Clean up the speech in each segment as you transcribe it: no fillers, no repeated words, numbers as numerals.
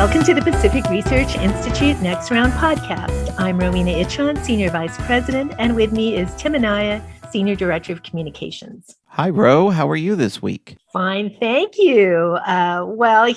Welcome to the Pacific Research Institute Next Round podcast. I'm Rowena Itchon, Senior Vice President, and with me is Tim Anaya, Senior Director of Communications. Hi, Ro. How are you this week? Fine, thank you.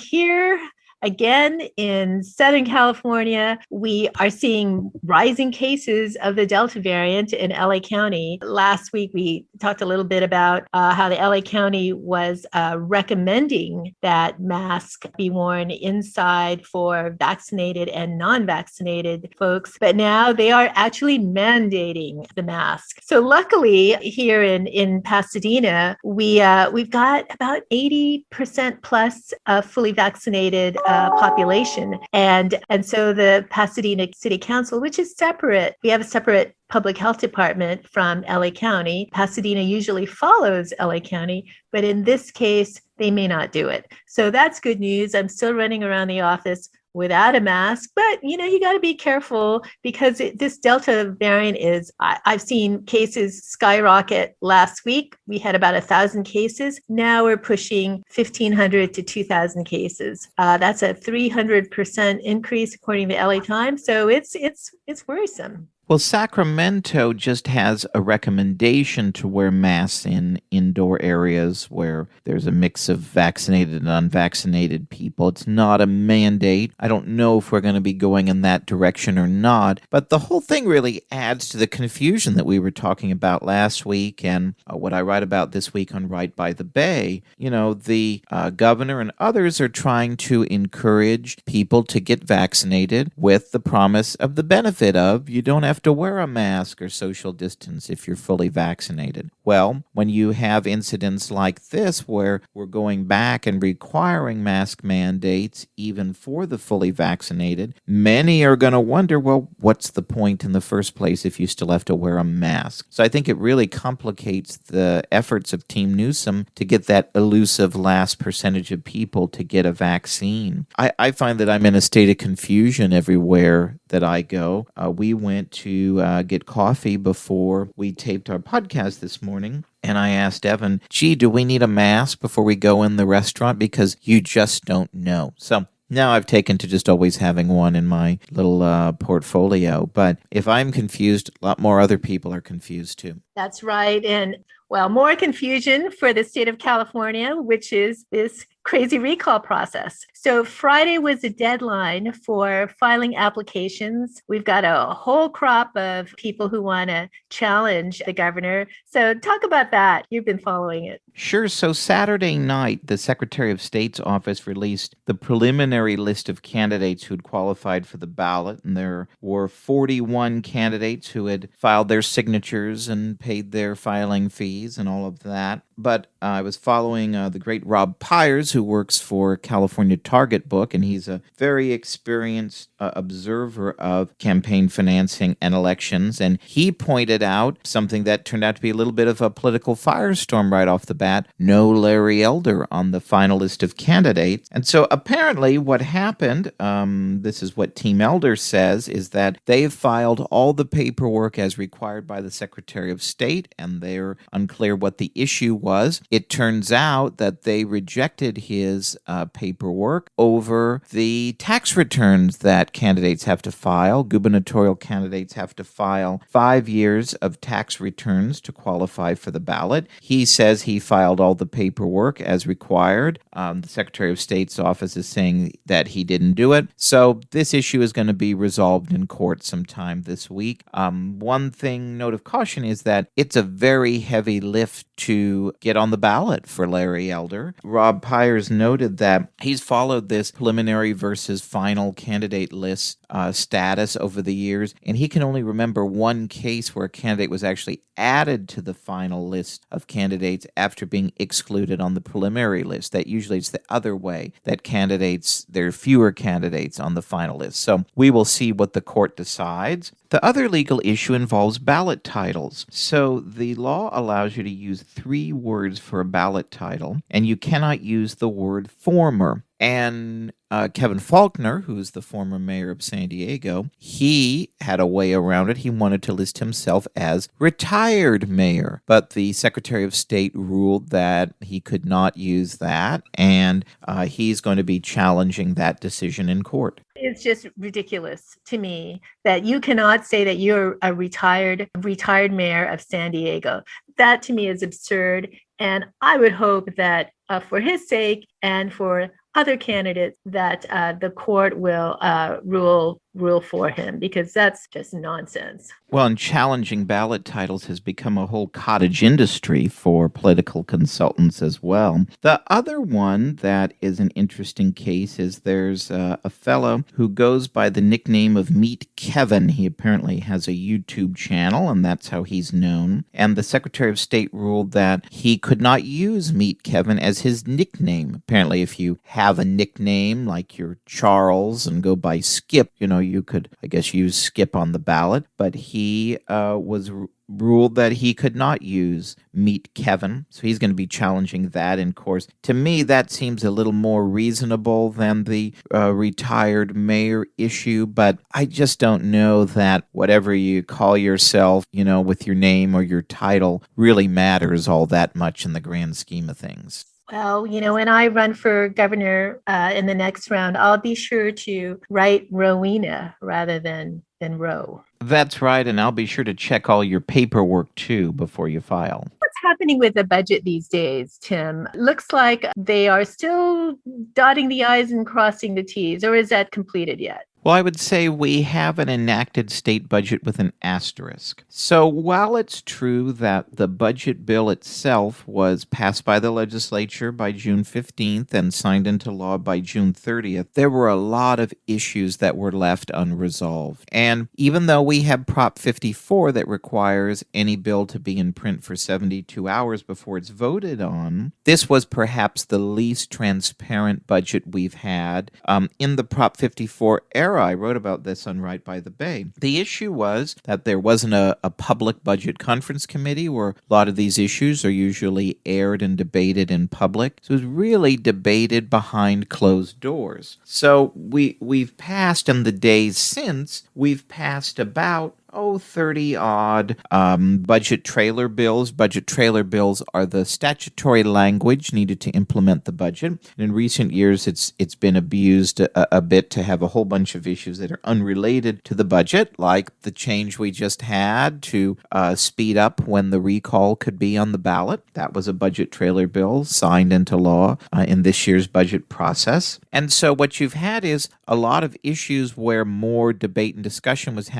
Here again in Southern California, we are seeing rising cases of the Delta variant in LA County. Last week, we talked a little bit about how the LA County was recommending that masks be worn inside for vaccinated and non-vaccinated folks, but now they are actually mandating the mask. So luckily, here in Pasadena, we've got about 80% plus fully vaccinated population. And so the Pasadena City Council, which is separate, we have a separate public health department from LA County. Pasadena usually follows LA County, but in this case, they may not do it. So that's good news. I'm still running around the office without a mask, but you got to be careful because this Delta variant I've seen cases skyrocket. Last week, we had about 1,000 cases. Now we're pushing 1,500 to 2,000 cases. That's a 300% increase according to LA Times. So it's worrisome. Well, Sacramento just has a recommendation to wear masks in indoor areas where there's a mix of vaccinated and unvaccinated people. It's not a mandate. I don't know if we're going to be going in that direction or not, but the whole thing really adds to the confusion that we were talking about last week and what I write about this week on Right by the Bay. The governor and others are trying to encourage people to get vaccinated with the promise of the benefit of you don't have to wear a mask or social distance if you're fully vaccinated. Well, when you have incidents like this where we're going back and requiring mask mandates even for the fully vaccinated, many are going to wonder, well, what's the point in the first place if you still have to wear a mask? So I think it really complicates the efforts of Team Newsom to get that elusive last percentage of people to get a vaccine. I find that I'm in a state of confusion everywhere that I go. We went to get coffee before we taped our podcast this morning. And I asked Evan, do we need a mask before we go in the restaurant? Because you just don't know. So now I've taken to just always having one in my little portfolio. But if I'm confused, a lot more other people are confused too. That's right. And more confusion for the state of California, which is this crazy recall process. So Friday was the deadline for filing applications. We've got a whole crop of people who want to challenge the governor. So talk about that. You've been following it. Sure. So Saturday night, the Secretary of State's office released the preliminary list of candidates who'd qualified for the ballot. And there were 41 candidates who had filed their signatures and paid their filing fees and all of that. But I was following the great Rob Pyers, who works for California Target Book, and he's a very experienced observer of campaign financing and elections. And he pointed out something that turned out to be a little bit of a political firestorm right off the bat. No Larry Elder on the final list of candidates. And so apparently what happened, this is what Team Elder says, is that they've filed all the paperwork as required by the Secretary of State, and they're unclear what the issue was. It turns out that they rejected his paperwork over the tax returns that candidates have to file. Gubernatorial candidates have to file 5 years of tax returns to qualify for the ballot. He says he filed all the paperwork as required. The Secretary of State's office is saying that he didn't do it. So this issue is going to be resolved in court sometime this week. One note of caution is that it's a very heavy lift to get on the ballot for Larry Elder. Rob Pyers noted that he's followed this preliminary versus final candidate list status over the years, and he can only remember one case where a candidate was actually added to the final list of candidates after being excluded on the preliminary list. That usually it's the other way, that there are fewer candidates on the final list. So we will see what the court decides. The other legal issue involves ballot titles. So the law allows you to use 3 words for a ballot title, and you cannot use the word former. And Kevin Faulconer, who's the former mayor of San Diego, he had a way around it. He wanted to list himself as retired mayor, but the Secretary of State ruled that he could not use that, and he's going to be challenging that decision in court. It's just ridiculous to me that you cannot say that you're a retired mayor of San Diego. That to me is absurd. And I would hope that for his sake and for other candidates that the court will rule for him, because that's just nonsense. Well, and challenging ballot titles has become a whole cottage industry for political consultants as well. The other one that is an interesting case is there's a fellow who goes by the nickname of Meet Kevin. He apparently has a YouTube channel, and that's how he's known. And the Secretary of State ruled that he could not use Meet Kevin as his nickname. Apparently, if you have a nickname like you're Charles and go by Skip, you could, I guess, use Skip on the ballot, but he was ruled that he could not use Meet Kevin, so he's going to be challenging that in course. To me, that seems a little more reasonable than the retired mayor issue, but I just don't know that whatever you call yourself, with your name or your title really matters all that much in the grand scheme of things. Well, when I run for governor in the next round, I'll be sure to write Rowena rather than Roe. That's right, and I'll be sure to check all your paperwork too before you file. What's happening with the budget these days, Tim? Looks like they are still dotting the I's and crossing the T's, or is that completed yet? Well, I would say we have an enacted state budget with an asterisk. So while it's true that the budget bill itself was passed by the legislature by June 15th and signed into law by June 30th, there were a lot of issues that were left unresolved. And even though we have Prop 54 that requires any bill to be in print for 72 hours before it's voted on, this was perhaps the least transparent budget we've had in the Prop 54 era. I wrote about this on Right by the Bay. The issue was that there wasn't a public budget conference committee where a lot of these issues are usually aired and debated in public. So it was really debated behind closed doors. So we've passed, in the days since, we've passed about 30-odd budget trailer bills. Budget trailer bills are the statutory language needed to implement the budget. And in recent years, it's been abused a bit to have a whole bunch of issues that are unrelated to the budget, like the change we just had to speed up when the recall could be on the ballot. That was a budget trailer bill signed into law in this year's budget process. And so what you've had is a lot of issues where more debate and discussion was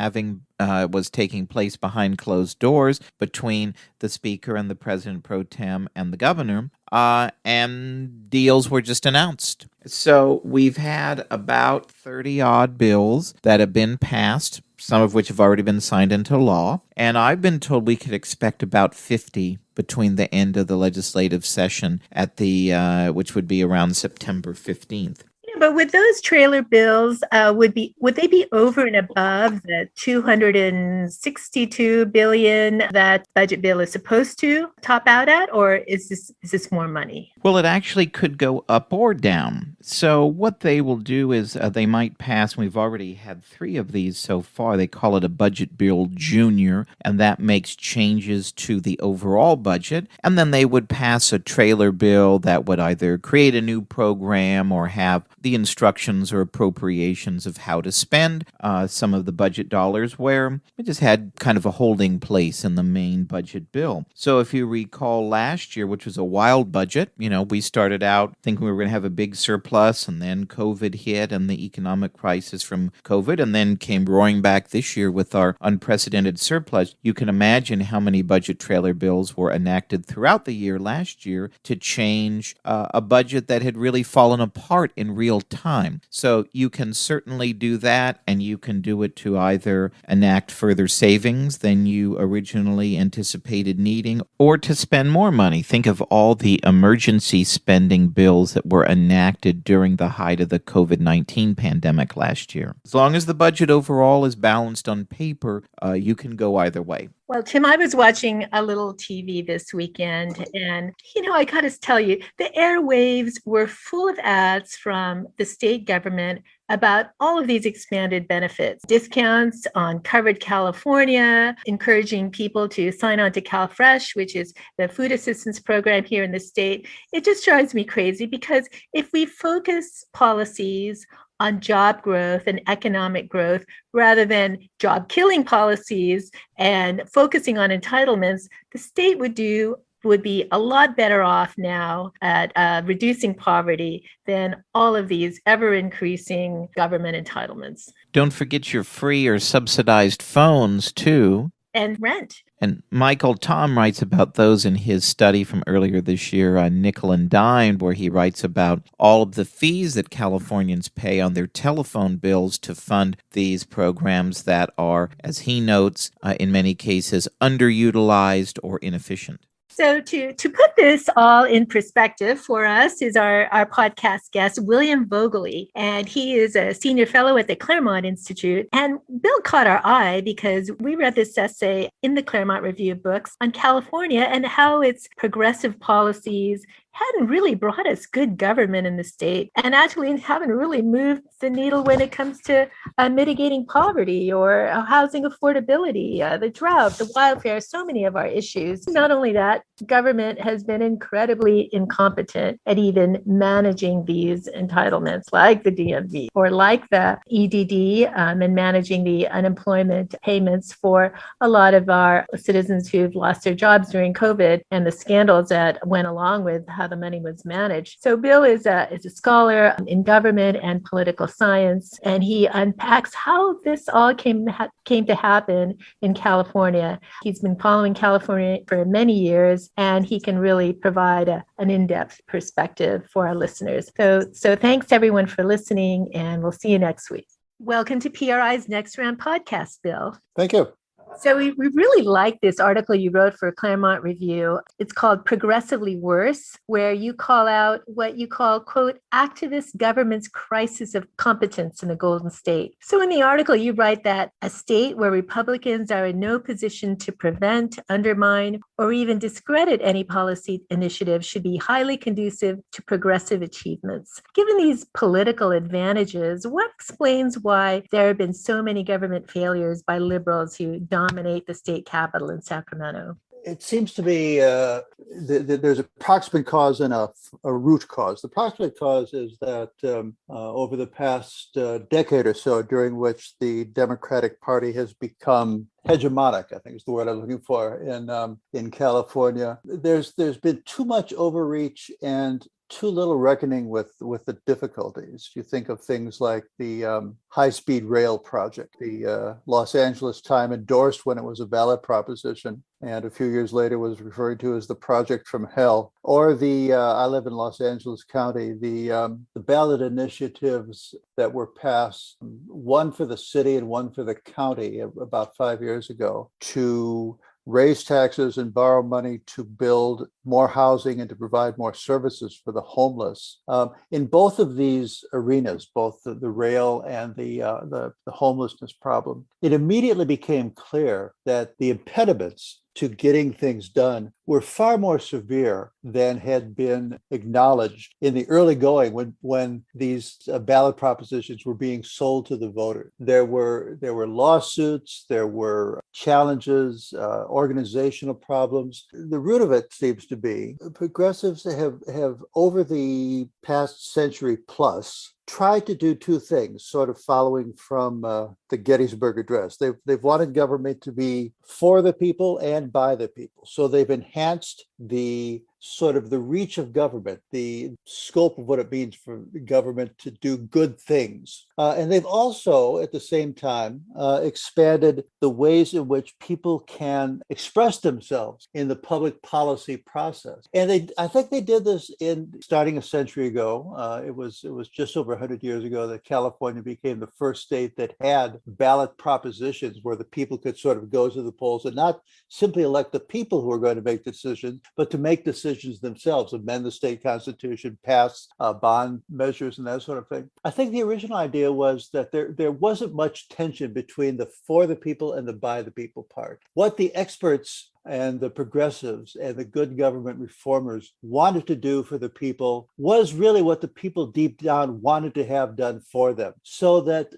taking place behind closed doors between the Speaker and the President pro tem and the Governor, and deals were just announced. So we've had about 30-odd bills that have been passed, some of which have already been signed into law, and I've been told we could expect about 50 between the end of the legislative session at which would be around September 15th. But with those trailer bills, would they be over and above the $262 billion that budget bill is supposed to top out at, or is this more money? Well, it actually could go up or down. So what they will do is they might pass, and we've already had 3 of these so far. They call it a budget bill junior, and that makes changes to the overall budget. And then they would pass a trailer bill that would either create a new program or have the instructions or appropriations of how to spend some of the budget dollars, where it just had kind of a holding place in the main budget bill. So if you recall last year, which was a wild budget, we started out thinking we were going to have a big surplus, and then COVID hit and the economic crisis from COVID, and then came roaring back this year with our unprecedented surplus. You can imagine how many budget trailer bills were enacted throughout the year last year to change a budget that had really fallen apart in real time. So you can certainly do that, and you can do it to either enact further savings than you originally anticipated needing, or to spend more money. Think of all the emergency spending bills that were enacted during the height of the COVID-19 pandemic last year. As long as the budget overall is balanced on paper, you can go either way. Well, Tim, I was watching a little TV this weekend, and, I got to tell you, the airwaves were full of ads from the state government about all of these expanded benefits, discounts on covered California, encouraging people to sign on to CalFresh, which is the food assistance program here in the state. It just drives me crazy because if we focus policies on job growth and economic growth rather than job killing policies and focusing on entitlements, the state would be a lot better off now at reducing poverty than all of these ever increasing government entitlements. Don't forget your free or subsidized phones, too. And rent. And Michael Tom writes about those in his study from earlier this year on Nickel and Dime, where he writes about all of the fees that Californians pay on their telephone bills to fund these programs that are, as he notes, in many cases underutilized or inefficient. So to put this all in perspective for us is our podcast guest, William Voegeli, and he is a senior fellow at the Claremont Institute. And Bill caught our eye because we read this essay in the Claremont Review of Books on California and how its progressive policies hadn't really brought us good government in the state and actually haven't really moved the needle when it comes to mitigating poverty or housing affordability, the drought, the wildfire, so many of our issues. Not only that, government has been incredibly incompetent at even managing these entitlements like the DMV or like the EDD and managing the unemployment payments for a lot of our citizens who've lost their jobs during COVID and the scandals that went along with how the money was managed. So Bill is a scholar in government and political science, and he unpacks how this all came to happen in California. He's been following California for many years, and he can really provide an in-depth perspective for our listeners. So thanks everyone for listening, and we'll see you next week. Welcome to PRI's Next Round podcast, Bill. Thank you. So we really like this article you wrote for Claremont Review. It's called Progressively Worse, where you call out what you call, quote, activist government's crisis of competence in the Golden State. So in the article, you write that a state where Republicans are in no position to prevent, undermine, or even discredit any policy initiative should be highly conducive to progressive achievements. Given these political advantages, what explains why there have been so many government failures by liberals who dominate the state capital in Sacramento? It seems to be there's a proximate cause and a root cause. The proximate cause is that over the past decade or so, during which the Democratic Party has become hegemonic, I think is the word I'm looking for, in California, there's been too much overreach and too little reckoning with the difficulties. You think of things like the high-speed rail project, the Los Angeles Times endorsed when it was a ballot proposition, and a few years later was referred to as the project from hell. Or the I live in Los Angeles County, the ballot initiatives that were passed, one for the city and one for the county about 5 years ago, to raise taxes and borrow money to build more housing and to provide more services for the homeless. In both of these arenas, both the rail and the homelessness problem, it immediately became clear that the impediments to getting things done were far more severe than had been acknowledged in the early going when these ballot propositions were being sold to the voter. There were lawsuits, there were challenges, organizational problems. The root of it seems to be progressives have over the past century plus tried to do two things, sort of following from the Gettysburg Address. They've wanted government to be for the people and by the people. So they've enhanced the sort of the reach of government, the scope of what it means for government to do good things. And they've also, at the same time, expanded the ways in which people can express themselves in the public policy process. And I think they did this starting a century ago. It was just over 100 years ago that California became the first state that had ballot propositions where the people could sort of go to the polls and not simply elect the people who are going to make decisions, but to make decisions decisions themselves, amend the state constitution, pass bond measures and that sort of thing. I think the original idea was that there wasn't much tension between the for the people and the by the people part. What the experts and the progressives and the good government reformers wanted to do for the people was really what the people deep down wanted to have done for them, so that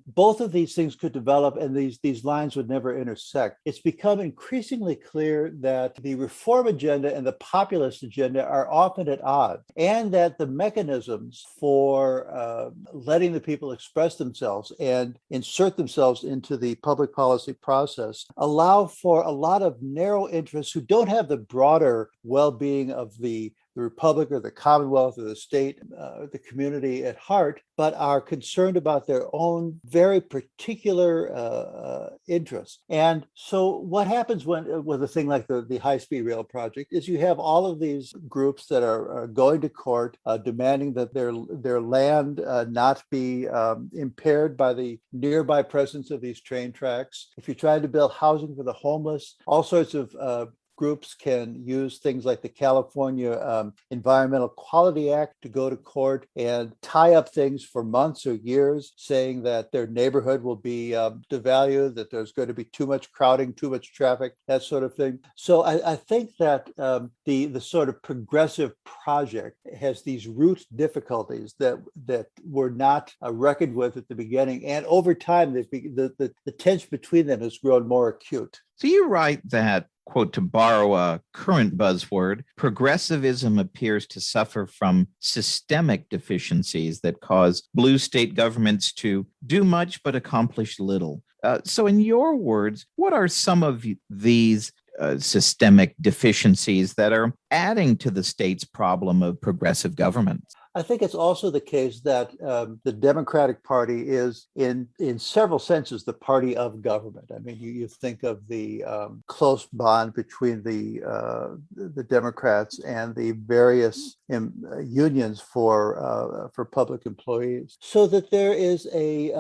both of these things could develop and these lines would never intersect. It's become increasingly clear that the reform agenda and the populist agenda are often at odds, and that the mechanisms for letting the people express themselves and insert themselves into the public policy process allow for a lot of narrow interests who don't have the broader well-being of the republic or the commonwealth or the state, the community at heart, but are concerned about their own very particular interests. And so what happens with a thing like the high-speed rail project is you have all of these groups that are going to court demanding that their land not be impaired by the nearby presence of these train tracks. If you try to build housing for the homeless, all sorts of groups can use things like the California Environmental Quality Act to go to court and tie up things for months or years, saying that their neighborhood will be devalued, that there's going to be too much crowding, too much traffic, that sort of thing. So I think that the sort of progressive project has these root difficulties that were not reckoned with at the beginning, and over time the tension between them has grown more acute. So you write that, quote, to borrow a current buzzword, progressivism appears to suffer from systemic deficiencies that cause blue state governments to do much but accomplish little. So in your words, what are some of these systemic deficiencies that are adding to the state's problem of progressive government? I think it's also the case that the Democratic Party is, in several senses, the party of government. I mean, you think of the close bond between the Democrats and the various unions for public employees, so that there is a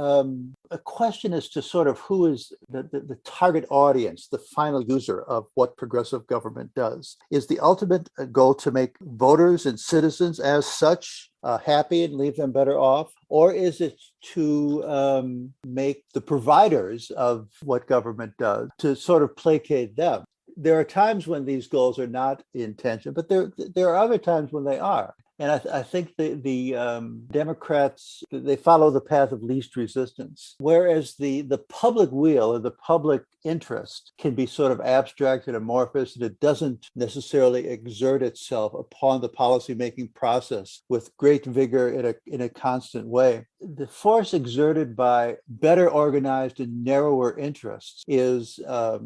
question as to sort of who is the target audience, the final user of what progressive government does. Is the ultimate goal to make voters and citizens as such happy and leave them better off? Or is it to make the providers of what government does, to sort of placate them? There are times when these goals are not in tension, but there are other times when they are. And I think the Democrats, they follow the path of least resistance, whereas the public will or the public interest can be sort of abstract and amorphous, and it doesn't necessarily exert itself upon the policymaking process with great vigor in a constant way. The force exerted by better organized and narrower interests is a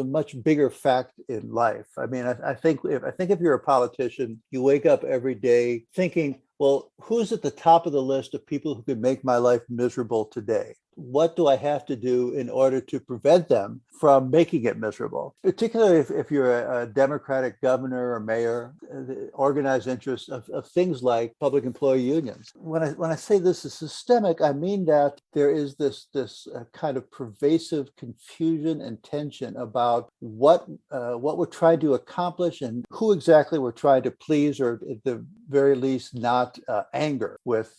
much bigger fact in life. I mean, I think if you're a politician, you wake up every day thinking, well, who's at the top of the list of people who could make my life miserable today? What do I have to do in order to prevent them from making it miserable? Particularly if you're a Democratic governor or mayor, the organized interests of things like public employee unions. When I say this is systemic, I mean that there is this kind of pervasive confusion and tension about what we're trying to accomplish and who exactly we're trying to please, or at the very least not anger with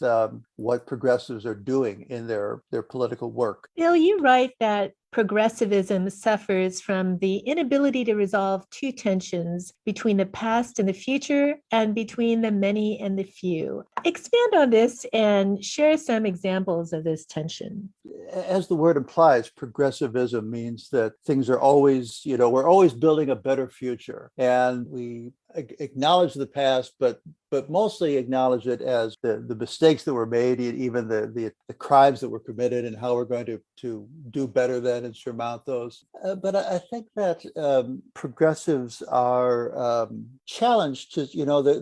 what progressives are doing in their political work. Bill, you write that progressivism suffers from the inability to resolve two tensions between the past and the future, and between the many and the few. Expand on this and share some examples of this tension. As the word implies, progressivism means that things are always, we're always building a better future. And we acknowledge the past, but mostly acknowledge it as the mistakes that were made, even the crimes that were committed, and how we're going to do better than and surmount those. But I think that progressives are challenged to,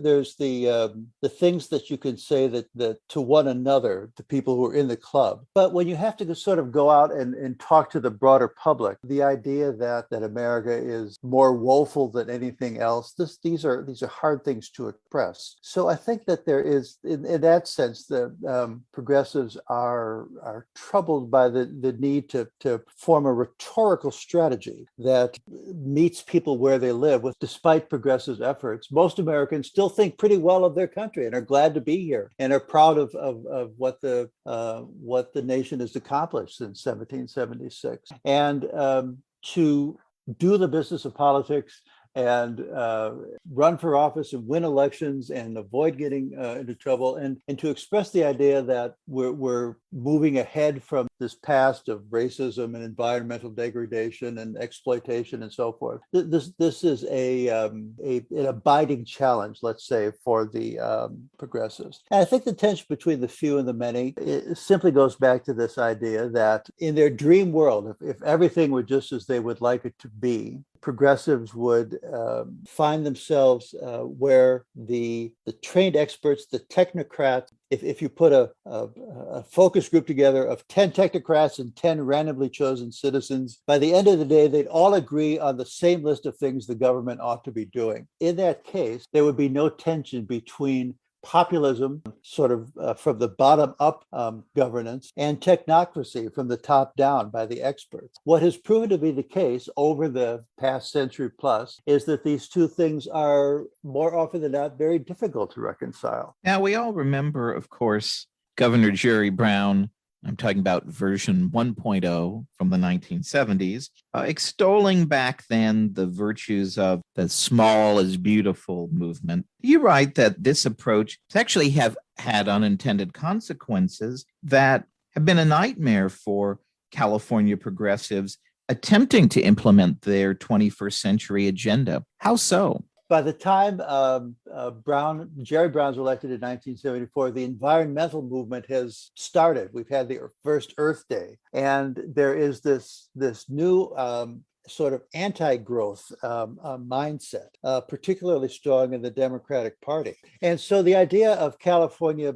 there's the things that you can say that to one another, to people who are in the club. But when you have to sort of go out and talk to the broader public, the idea that America is more woeful than anything else, these these are hard things to express. So I think that there is, in that sense, the progressives are troubled by the need to form a rhetorical strategy that meets people where they live. With despite progressives' efforts, most Americans still think pretty well of their country and are glad to be here and are proud of what the nation has accomplished since 1776. And to do the business of politics and run for office and win elections and avoid getting into trouble, and to express the idea that we're moving ahead from this past of racism and environmental degradation and exploitation and so forth. This is an abiding challenge, let's say, for the progressives. And I think the tension between the few and the many, it simply goes back to this idea that in their dream world, if everything were just as they would like it to be, progressives would find themselves where the trained experts, the technocrats, if you put a focus group together of 10 technocrats and 10 randomly chosen citizens, by the end of the day, they'd all agree on the same list of things the government ought to be doing. In that case, there would be no tension between populism, sort of from the bottom up governance, and technocracy from the top down by the experts. What has proven to be the case over the past century plus is that these two things are more often than not very difficult to reconcile. Now, we all remember, of course, Governor Jerry Brown. I'm talking about version 1.0 from the 1970s, extolling back then the virtues of the small is beautiful movement. You write that this approach actually have had unintended consequences that have been a nightmare for California progressives attempting to implement their 21st century agenda. How so? By the time Jerry Brown's elected in 1974, the environmental movement has started. We've had the first Earth Day, and there is this new sort of anti-growth mindset, particularly strong in the Democratic Party. And so the idea of California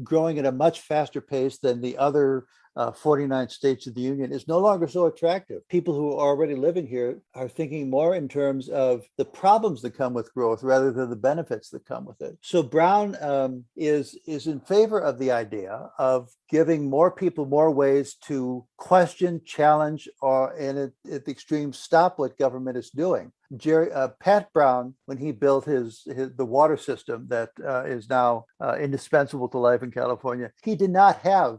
growing at a much faster pace than the other 49 states of the Union is no longer so attractive. People who are already living here are thinking more in terms of the problems that come with growth rather than the benefits that come with it. So Brown is in favor of the idea of giving more people more ways to question, challenge, or at the extreme, stop what government is doing. Pat Brown, when he built the water system that is now indispensable to life in California, he did not have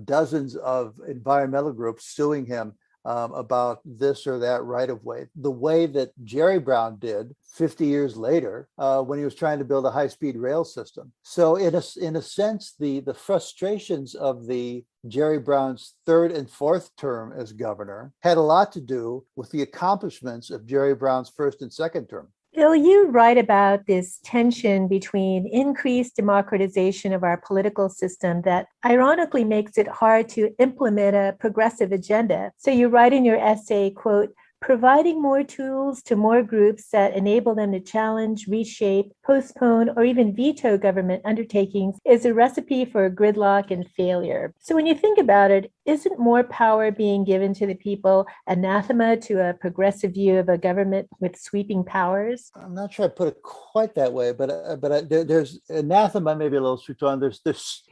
dozens of environmental groups suing him about this or that right of way, the way that Jerry Brown did 50 years later when he was trying to build a high-speed rail system. So in a sense, the frustrations of the Jerry Brown's third and fourth term as governor had a lot to do with the accomplishments of Jerry Brown's first and second term. Bill, you write about this tension between increased democratization of our political system that ironically makes it hard to implement a progressive agenda. So you write in your essay, quote, providing more tools to more groups that enable them to challenge, reshape, postpone, or even veto government undertakings is a recipe for gridlock and failure. So when you think about it, isn't more power being given to the people anathema to a progressive view of a government with sweeping powers? I'm not sure I put it quite that way, but there's anathema, maybe a little strong. There's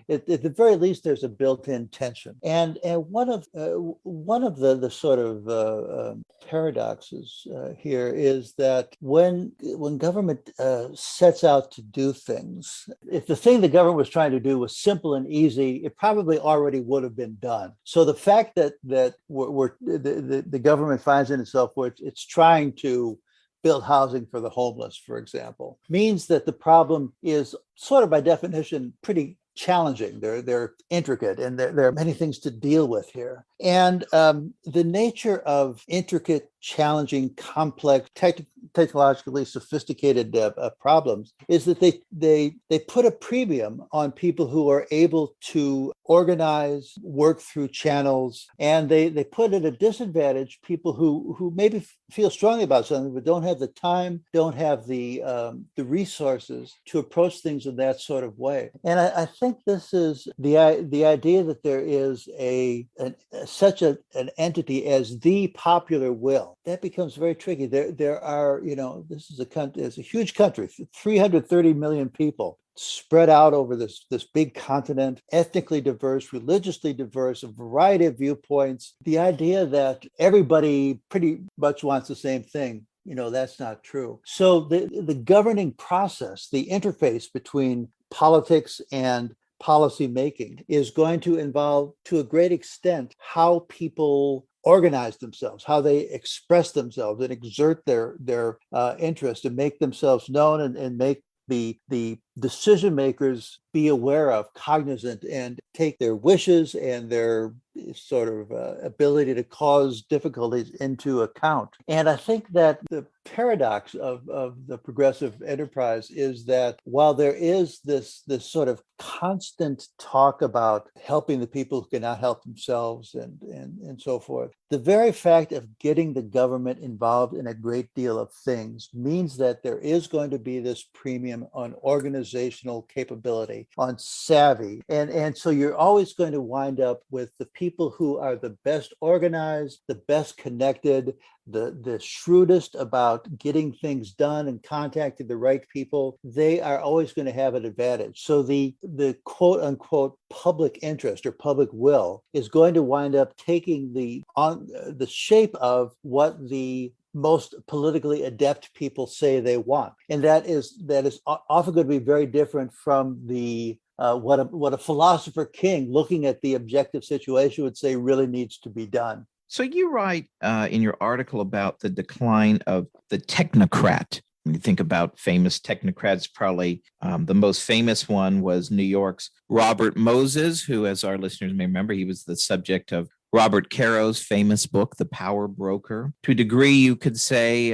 at the very least there's a built-in tension, and one of the sort of paradoxes here is that when government sets out to do things, if the thing the government was trying to do was simple and easy, it probably already would have been done. So the fact that the government finds in itself where it's trying to build housing for the homeless, for example, means that the problem is sort of by definition pretty challenging. They're intricate, and there are many things to deal with here. And the nature of intricate, challenging, complex, technologically sophisticated problems is that they put a premium on people who are able to organize, work through channels, and they put at a disadvantage people who maybe feel strongly about something but don't have the time, don't have the resources to approach things in that sort of way. And I think this is the idea that there is a such an entity as the popular will, that becomes very tricky. There are, this is a country, it's a huge country, 330 million people spread out over this big continent, ethnically diverse, religiously diverse, a variety of viewpoints. The idea that everybody pretty much wants the same thing, that's not true. So the governing process, the interface between politics and policy making is going to involve, to a great extent, how people organize themselves, how they express themselves and exert their interest and make themselves known and make the decision makers be aware of, cognizant, and take their wishes and their sort of ability to cause difficulties into account. And I think that the paradox of the progressive enterprise is that while there is this sort of constant talk about helping the people who cannot help themselves and so forth, the very fact of getting the government involved in a great deal of things means that there is going to be this premium on organizational capability, on savvy. And so you're always going to wind up with the people who are the best organized, the best connected, the shrewdest about getting things done and contacting the right people. They are always going to have an advantage. So the quote unquote public interest or public will is going to wind up taking the shape of what the most politically adept people say they want. And that is often going to be very different from the what a philosopher king looking at the objective situation would say really needs to be done. So you write in your article about the decline of the technocrat. When you think about famous technocrats, probably the most famous one was New York's Robert Moses, who, as our listeners may remember, he was the subject of Robert Caro's famous book, The Power Broker. To a degree, you could say,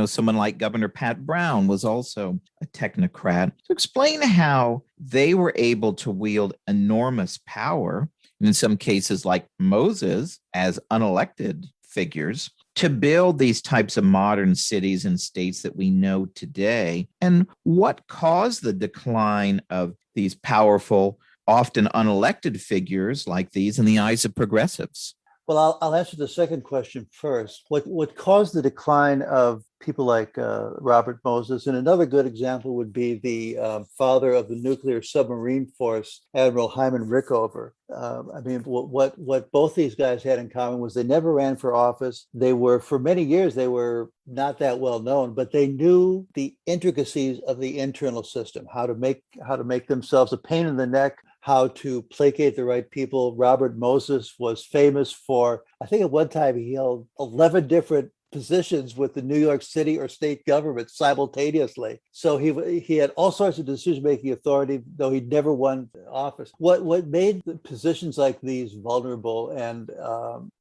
someone like Governor Pat Brown was also a technocrat. So explain how they were able to wield enormous power, in some cases like Moses, as unelected figures, to build these types of modern cities and states that we know today. And what caused the decline of these powerful, often unelected figures like these in the eyes of progressives? Well, I'll answer the second question first. What caused the decline of people like Robert Moses, and another good example would be the father of the nuclear submarine force, Admiral Hyman Rickover. What both these guys had in common was they never ran for office. They were, for many years, they were not that well known, but they knew the intricacies of the internal system, how to make themselves a pain in the neck, how to placate the right people. Robert Moses was famous for, I think at one time he held 11 different positions with the New York City or state government simultaneously. So he had all sorts of decision-making authority, though he never won office. What made the positions like these vulnerable and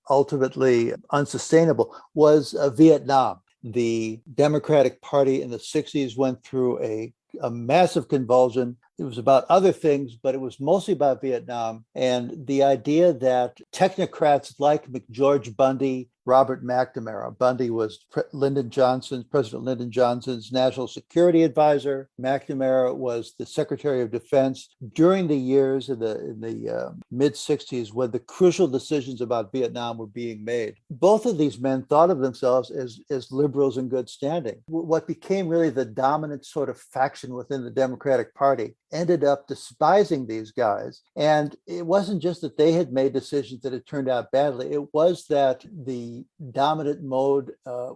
ultimately unsustainable was Vietnam. The Democratic Party in the 60s went through a massive convulsion. It was about other things, but it was mostly about Vietnam. And the idea that technocrats like McGeorge Bundy, Robert McNamara. Bundy was President Lyndon Johnson's national security advisor. McNamara was the Secretary of Defense during the years in the mid-60s when the crucial decisions about Vietnam were being made. Both of these men thought of themselves as liberals in good standing. What became really the dominant sort of faction within the Democratic Party ended up despising these guys. And it wasn't just that they had made decisions that had turned out badly. It was that the dominant mode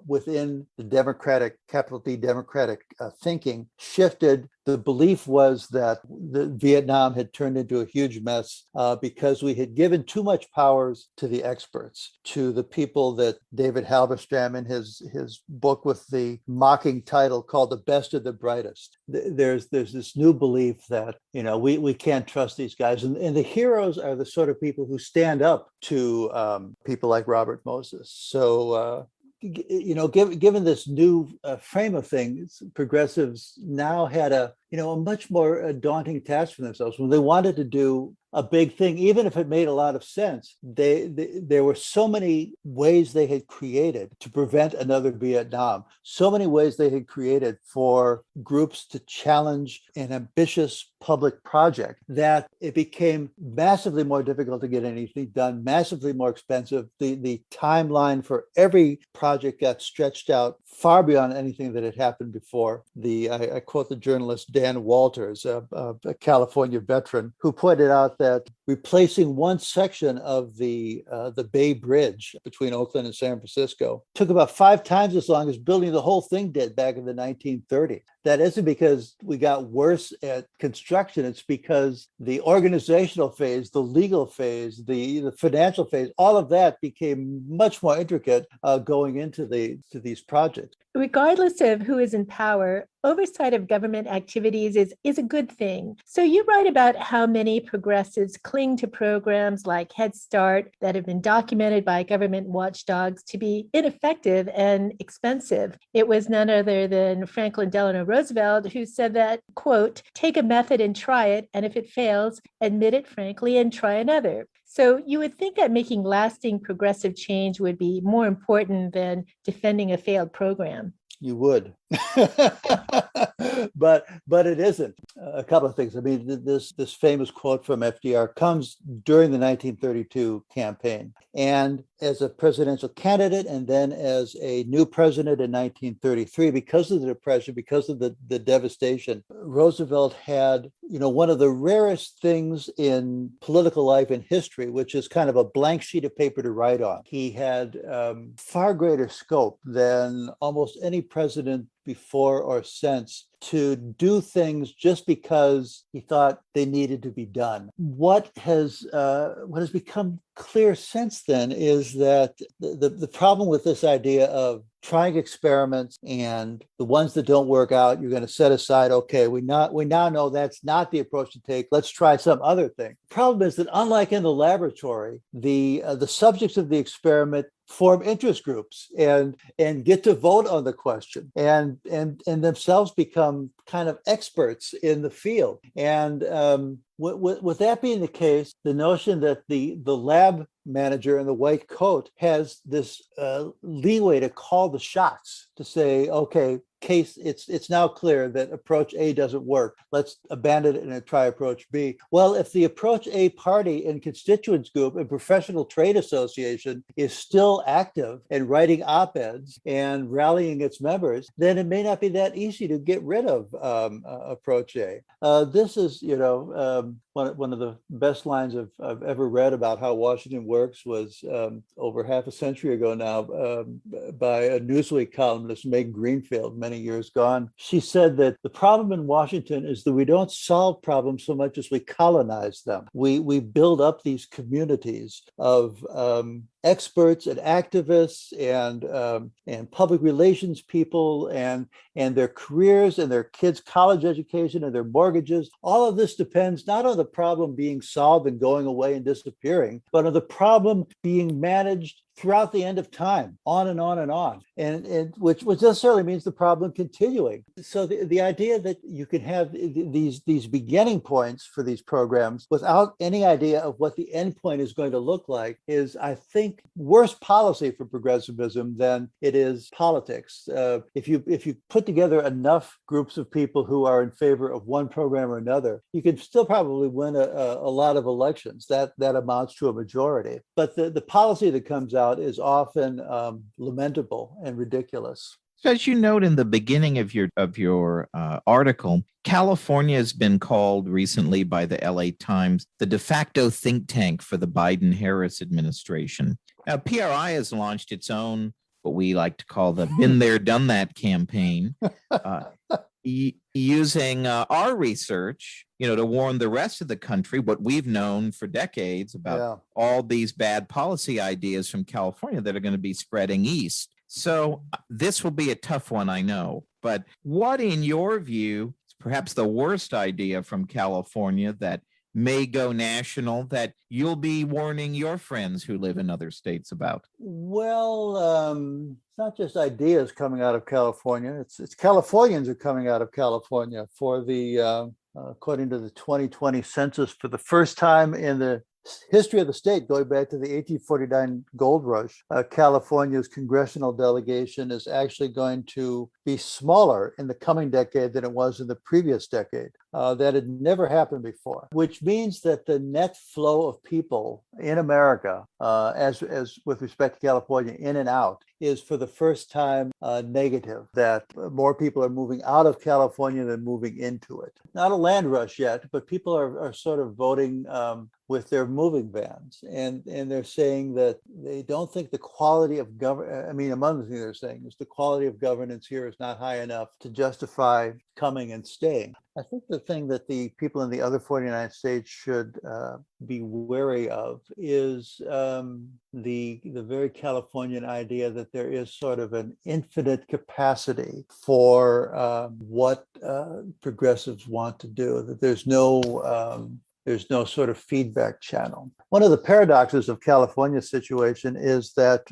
within the Democratic, capital D Democratic thinking shifted. The belief was that Vietnam had turned into a huge mess because we had given too much powers to the experts, to the people that David Halberstam in his book with the mocking title called The Best of the Brightest. There's this new belief that, we can't trust these guys. And the heroes are the sort of people who stand up to people like Robert Moses. So, given this new frame of things, progressives now had a a much more daunting task for themselves. When they wanted to do a big thing, even if it made a lot of sense, there were so many ways they had created to prevent another Vietnam, so many ways they had created for groups to challenge an ambitious public project, that it became massively more difficult to get anything done, massively more expensive. The timeline for every project got stretched out far beyond anything that had happened before. I quote the journalist Dan Walters, a California veteran, who pointed out that replacing one section of the Bay Bridge between Oakland and San Francisco took about 5 times as long as building the whole thing did back in the 1930s. That isn't because we got worse at construction. It's because the organizational phase, the legal phase, the financial phase, all of that became much more intricate going into these projects. Regardless of who is in power, oversight of government activities is a good thing. So you write about how many progressives cling to programs like Head Start that have been documented by government watchdogs to be ineffective and expensive. It was none other than Franklin Delano Roosevelt who said that, quote, take a method and try it, and if it fails, admit it frankly and try another. So you would think that making lasting progressive change would be more important than defending a failed program. You would. but it isn't. A couple of things. I mean, this famous quote from FDR comes during the 1932 campaign. And as a presidential candidate, and then as a new president in 1933, because of the Depression, because of the devastation, Roosevelt had, one of the rarest things in political life in history, which is kind of a blank sheet of paper to write on. He had far greater scope than almost any president before or since to do things just because he thought they needed to be done. What has become clear since then is that the problem with this idea of trying experiments, and the ones that don't work out, you're going to set aside, okay, we now know that's not the approach to take. Let's try some other thing. The problem is that unlike in the laboratory, the subjects of the experiment form interest groups and get to vote on the question and themselves become kind of experts in the field. And with that being the case, the notion that the lab manager in the white coat has this leeway to call the shots, to say, okay, case it's now clear that approach A doesn't work. Let's abandon it and try approach B. Well, if the approach A party and constituents group and professional trade association is still active and writing op-eds and rallying its members, then it may not be that easy to get rid of approach A. This is, one of the best lines I've ever read about how Washington works was over half a century ago now by a Newsweek columnist, Meg Greenfield, many years gone. She said that the problem in Washington is that we don't solve problems so much as we colonize them. We build up these communities of experts and activists and public relations people and their careers and their kids' college education and their mortgages. All of this depends not on the problem being solved and going away and disappearing, but on the problem being managed throughout the end of time, on and on and on, and which necessarily means the problem continuing. So the idea that you can have these beginning points for these programs without any idea of what the end point is going to look like is, I think, worse policy for progressivism than it is politics. If you put together enough groups of people who are in favor of one program or another, you can still probably win a lot of elections. That amounts to a majority. But the policy that comes out is often lamentable and ridiculous. So as you note in the beginning of your article, California has been called recently by the LA Times the de facto think tank for the Biden-Harris administration. Now, PRI has launched its own, what we like to call the Been There, Done That campaign, using our research, to warn the rest of the country what we've known for decades about all these bad policy ideas from California that are going to be spreading east. So this will be a tough one, I know. But what, in your view, is perhaps the worst idea from California that may go national that you'll be warning your friends who live in other states about? Well, it's not just ideas coming out of California. It's Californians are coming out of California for the according to the 2020 census, for the first time in the history of the state, going back to the 1849 gold rush, California's congressional delegation is actually going to be smaller in the coming decade than it was in the previous decade. That had never happened before, which means that the net flow of people in America, as with respect to California, in and out, is for the first time negative, that more people are moving out of California than moving into it. Not a land rush yet, but people are sort of voting with their moving vans. And they're saying that they don't think the quality of government, I mean, among the things they're saying is the quality of governance here is not high enough to justify coming and staying. I think the thing that the people in the other 49 states should be wary of is the very Californian idea that there is sort of an infinite capacity for what progressives want to do, that there's no sort of feedback channel. One of the paradoxes of California's situation is that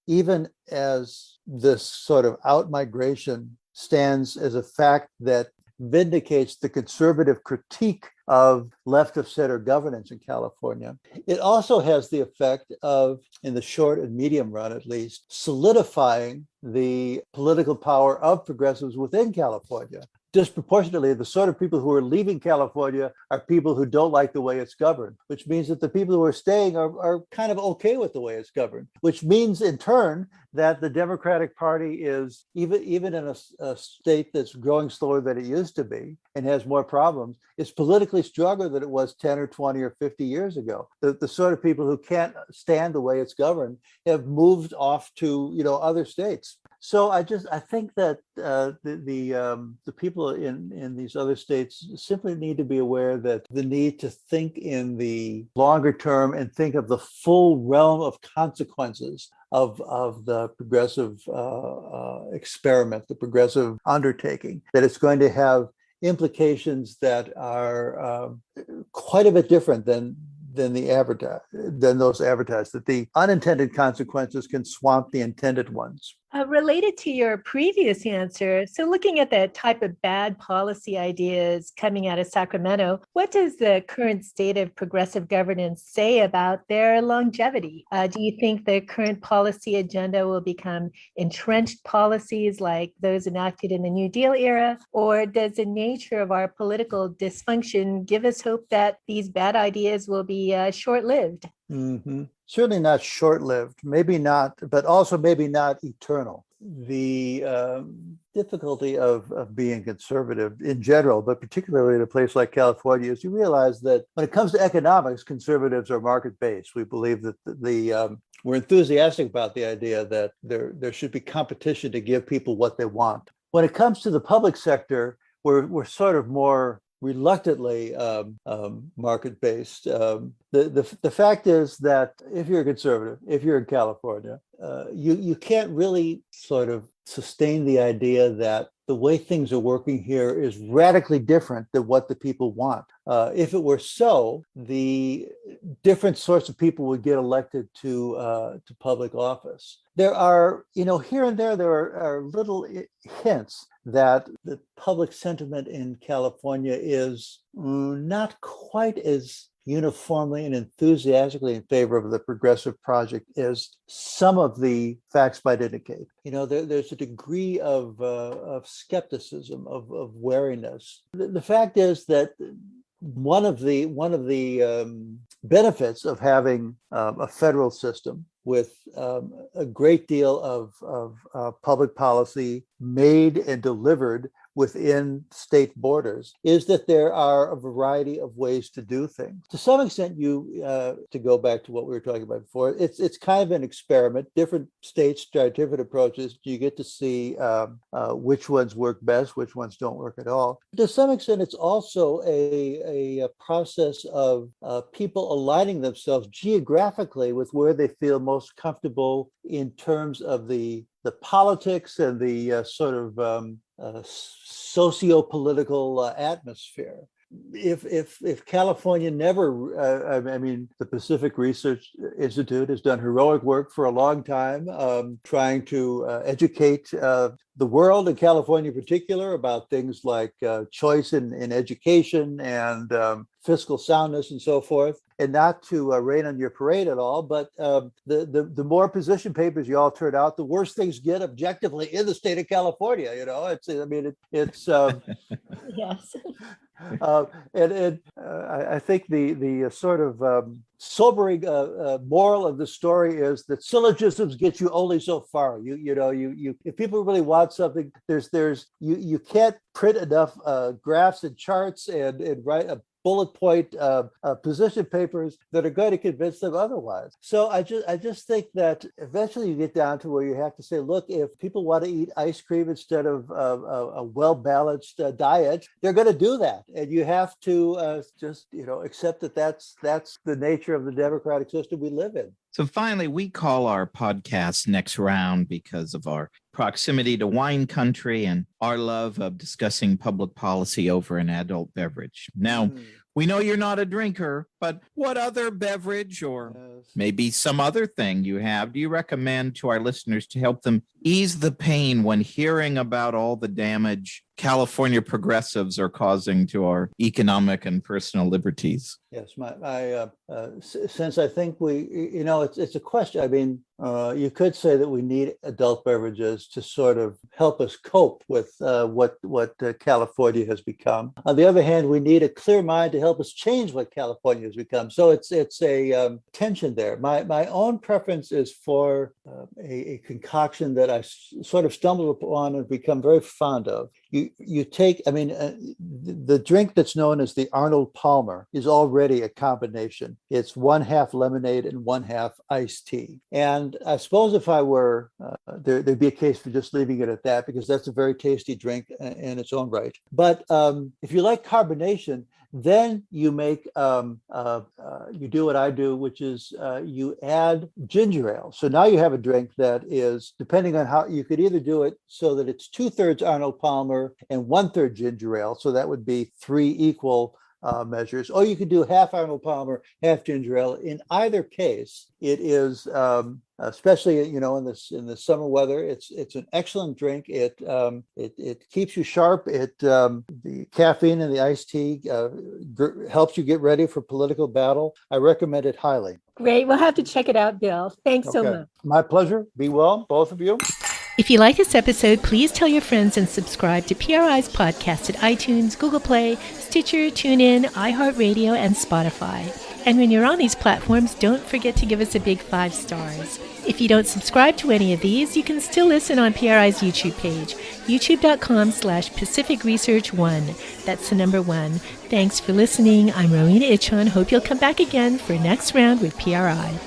even as this sort of out-migration stands as a fact that vindicates the conservative critique of left of center governance in California, it also has the effect of, in the short and medium run at least, solidifying the political power of progressives within California. Disproportionately, the sort of people who are leaving California are people who don't like the way it's governed, which means that the people who are staying are kind of okay with the way it's governed, which means in turn that the Democratic Party is, even in a state that's growing slower than it used to be and has more problems, is politically stronger than it was 10 or 20 or 50 years ago. The sort of people who can't stand the way it's governed have moved off to other states. So I think that the people in these other states simply need to be aware that the need to think in the longer term and think of the full realm of consequences of the progressive experiment, the progressive undertaking, that it's going to have implications that are quite a bit different than those advertised, that the unintended consequences can swamp the intended ones. Related to your previous answer, so looking at the type of bad policy ideas coming out of Sacramento, what does the current state of progressive governance say about their longevity? Do you think the current policy agenda will become entrenched policies like those enacted in the New Deal era? Or does the nature of our political dysfunction give us hope that these bad ideas will be short-lived? Mm-hmm. Certainly not short-lived, maybe not, but also maybe not eternal. The difficulty of being conservative in general, but particularly in a place like California, is you realize that when it comes to economics, conservatives are market-based. We believe that we're enthusiastic about the idea that there should be competition to give people what they want. When it comes to the public sector, we're sort of more reluctantly market-based. The fact is that if you're a conservative, if you're in California, you can't really sort of sustain the idea that the way things are working here is radically different than what the people want. If it were so, the different sorts of people would get elected to public office. There are, here and there are little hints that the public sentiment in California is not quite as uniformly and enthusiastically in favor of the progressive project as some of the facts might indicate. There's a degree of skepticism, of wariness. The fact is that one of the benefits of having a federal system with a great deal of public policy made and delivered within state borders is that there are a variety of ways to do things. To some extent, to go back to what we were talking about before, it's kind of an experiment. Different states try different approaches. You get to see which ones work best, which ones don't work at all. To some extent, it's also a process of people aligning themselves geographically with where they feel most comfortable in terms of the politics and the sort of socio-political atmosphere. if California never, I mean, the Pacific Research Institute has done heroic work for a long time, trying to educate the world, and California in particular, about things like choice in education and fiscal soundness and so forth. And not to rain on your parade at all, but the more position papers you all turn out, the worse things get objectively in the state of California. You know, it's Yes. I think the sort of sobering moral of the story is that syllogisms get you only so far. You if people really want something, you can't print enough graphs and charts and write a bullet point position papers that are going to convince them otherwise. So I just think that eventually you get down to where you have to say, look, if people want to eat ice cream instead of a well-balanced diet, they're going to do that. And you have to just, accept that that's the nature of the democratic system we live in. So finally, we call our podcast Next Round because of our proximity to wine country and our love of discussing public policy over an adult beverage. Now, we know you're not a drinker, but what other beverage or maybe some other thing do you recommend to our listeners to help them ease the pain when hearing about all the damage California progressives are causing to our economic and personal liberties? Yes, since I think it's a question. I mean, you could say that we need adult beverages to sort of help us cope with what California has become. On the other hand, we need a clear mind to help us change what California has become. So it's a tension there. My own preference is for a concoction that I sort of stumbled upon and become very fond of. You take, the drink that's known as the Arnold Palmer is already a combination. It's 1/2 lemonade and 1/2 iced tea. And I suppose if I were, there'd be a case for just leaving it at that, because that's a very tasty drink in its own right. But if you like carbonation, then you make, you do what I do, which is you add ginger ale. So now you have a drink that is, depending on how, you could either do it so that it's 2/3 Arnold Palmer and 1/3 ginger ale. So that would be 3 equal measures. Or you could do half Arnold Palmer, half ginger ale. In either case, it is, especially in the summer weather, it's an excellent drink. It keeps you sharp. The caffeine in the iced tea helps you get ready for political battle. I recommend it highly. Great. We'll have to check it out, Bill. Thanks so much. My pleasure. Be well, both of you. If you like this episode, please tell your friends and subscribe to PRI's podcast at iTunes, Google Play, Stitcher, TuneIn, iHeartRadio, and Spotify. And when you're on these platforms, don't forget to give us a big 5 stars. If you don't subscribe to any of these, you can still listen on PRI's YouTube page, youtube.com/Pacific Research 1. That's the number 1. Thanks for listening. I'm Rowena Ichon. Hope you'll come back again for Next Round with PRI.